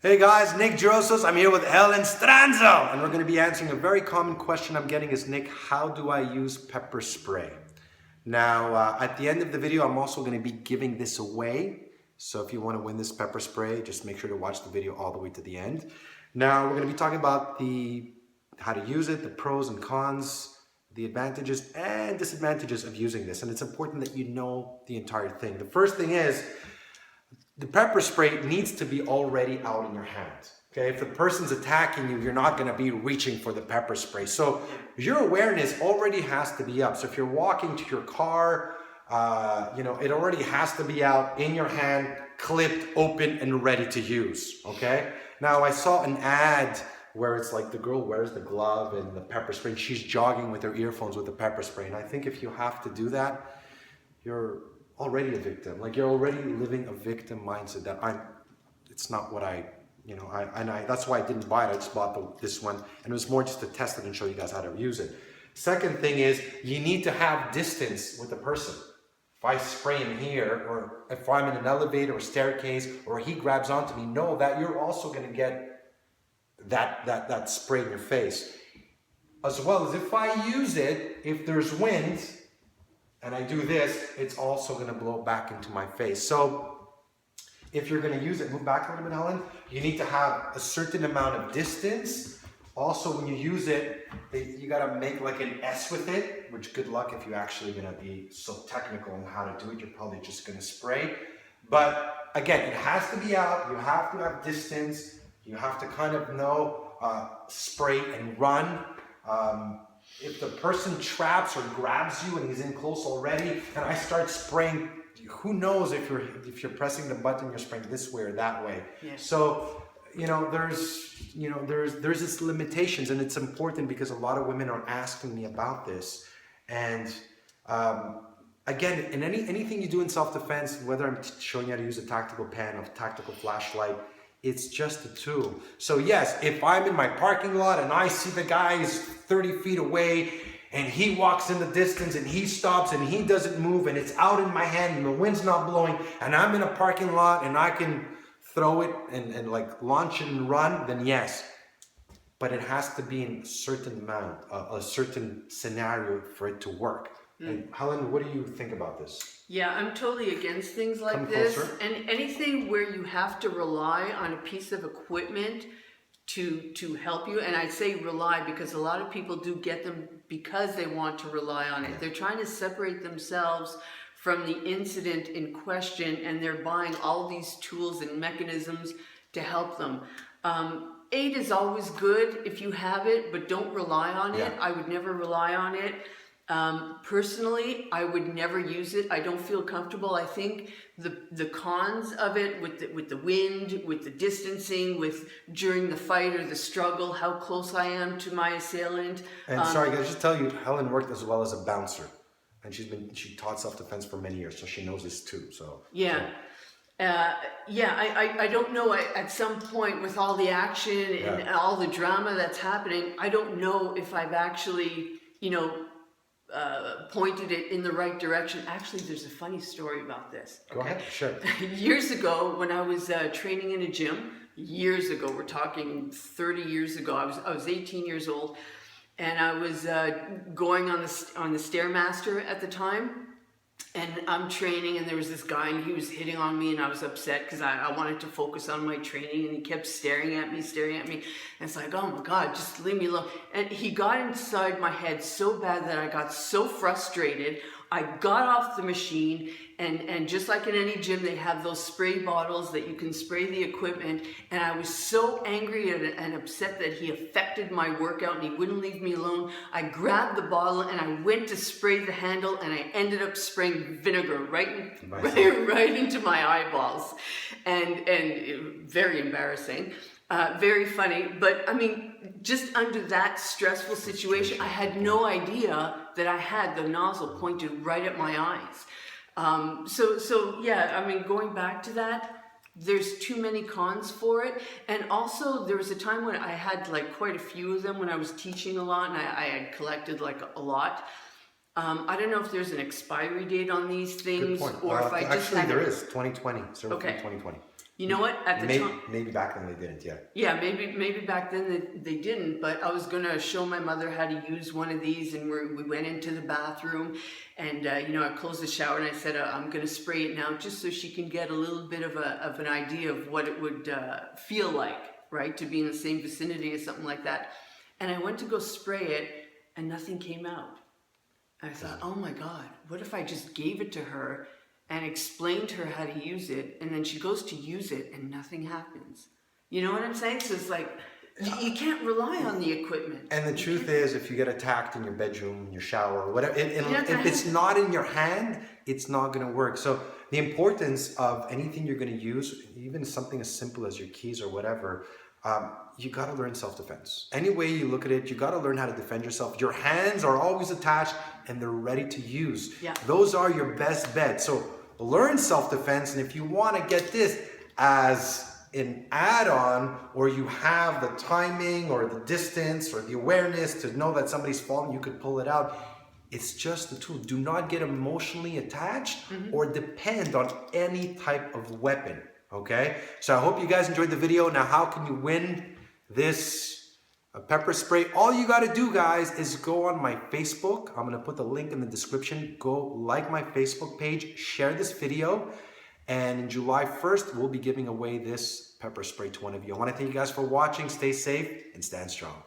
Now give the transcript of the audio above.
Hey guys, Nick Drossos. I'm here with Helen Stranzo, and we're going to be answering a very common question I'm getting is, Nick, how do I use pepper spray? Now, at the end of the video, I'm also going to be giving this away. So if you want to win this pepper spray, just make sure to watch the video all the way to the end. Now, we're going to be talking about how to use it, the pros and cons, the advantages and disadvantages of using this. And it's important that you know the entire thing. The first thing is, the pepper spray needs to be already out in your hand. Okay, if the person's attacking you, you're not going to be reaching for the pepper spray. So your awareness already has to be up. So if you're walking to your car, it already has to be out in your hand, clipped, open, and ready to use. Okay. Now I saw an ad where it's like the girl wears the glove and the pepper spray, and she's jogging with her earphones with the pepper spray. And I think if you have to do that, you're already a victim. Like, you're already living a victim mindset that it's not what that's why I didn't buy it. I just bought this one, and it was more just to test it and show you guys how to use it. Second thing is, you need to have distance with the person. If I spray him here, or if I'm in an elevator or staircase, or he grabs onto me, know that you're also going to get that spray in your face. As well as if I use it, if there's wind, and I do this, it's also going to blow back into my face. So if you're going to use it, move back a little bit, Helen, you need to have a certain amount of distance. Also, when you use it, you got to make like an S with it, which good luck if you're actually going to be so technical on how to do it. You're probably just going to spray. But again, it has to be out. You have to have distance. You have to kind of know, spray and run. If the person traps or grabs you and he's in close already, and I start spraying, who knows if you're pressing the button, you're spraying this way or that way. Yeah. So, there's this limitations, and it's important because a lot of women are asking me about this. And again, in anything you do in self-defense, whether I'm showing you how to use a tactical pen or tactical flashlight, it's just a tool. So yes, if I'm in my parking lot and I see the guy is 30 feet away and he walks in the distance and he stops and he doesn't move and it's out in my hand and the wind's not blowing and I'm in a parking lot and I can throw it and like launch it and run, then yes. But it has to be in a certain amount, a certain scenario for it to work. And Helen, what do you think about this? Yeah, I'm totally against things like this. And anything where you have to rely on a piece of equipment to help you. And I say rely because a lot of people do get them because they want to rely on it. They're trying to separate themselves from the incident in question, and they're buying all these tools and mechanisms to help them. Aid is always good if you have it, but don't rely on it. I would never rely on it. Personally, I would never use it. I don't feel comfortable. I think the cons of it with the wind, with the distancing, with during the fight or the struggle, how close I am to my assailant. And sorry guys, just tell you, Helen worked as well as a bouncer, and she taught self-defense for many years, so she knows this too. So yeah. I don't know, at some point with all the action and all the drama that's happening, I don't know if I've actually, pointed it in the right direction. Actually, there's a funny story about this. Go ahead, sure. Years ago, when I was training in a gym, years ago, we're talking 30 years ago, I was 18 years old, and I was going on the Stairmaster at the time. And I'm training, and there was this guy, and he was hitting on me, and I was upset because I wanted to focus on my training, and he kept staring at me. And it's like, oh my God, just leave me alone. And he got inside my head so bad that I got so frustrated. I got off the machine, and just like in any gym, they have those spray bottles that you can spray the equipment. And I was so angry and upset that he affected my workout and he wouldn't leave me alone. I grabbed the bottle and I went to spray the handle, and I ended up spraying vinegar right into my eyeballs. And very embarrassing. Very funny, but I mean, just under that stressful situation, I had no idea that I had the nozzle pointed right at my eyes. So yeah, I mean, going back to that, there's too many cons for it. And also there was a time when I had like quite a few of them when I was teaching a lot, and I had collected like a lot. I don't know if there's an expiry date on these things, or if I just actually there is 2020, so okay. 2020. You know what? At the time, maybe back then they didn't, yeah. yeah, maybe back then they didn't. But I was gonna show my mother how to use one of these, and we went into the bathroom, and you know, I closed the shower and I said, I'm gonna spray it now, just so she can get a little bit of an idea of what it would feel like, right, to be in the same vicinity or something like that. And I went to go spray it, and nothing came out. I thought, oh my God, what if I just gave it to her and explained to her how to use it, and then she goes to use it and nothing happens? You know what I'm saying? So it's like, you can't rely on the equipment. And the truth is, if you get attacked in your bedroom, in your shower, or whatever, if it's not in your hand, it's not going to work. So the importance of anything you're going to use, even something as simple as your keys or whatever, you got to learn self-defense. Any way you look at it, you got to learn how to defend yourself. Your hands are always attached and they're ready to use. Yeah. Those are your best bets. So learn self-defense. And if you want to get this as an add-on, or you have the timing or the distance or the awareness to know that somebody's falling, you could pull it out. It's just a tool. Do not get emotionally attached or depend on any type of weapon. Okay, so I hope you guys enjoyed the video. Now, how can you win this pepper spray? All you got to do, guys, is go on my Facebook. I'm going to put the link in the description. Go like my Facebook page, share this video, and in July 1st, we'll be giving away this pepper spray to one of you. I want to thank you guys for watching. Stay safe and stand strong.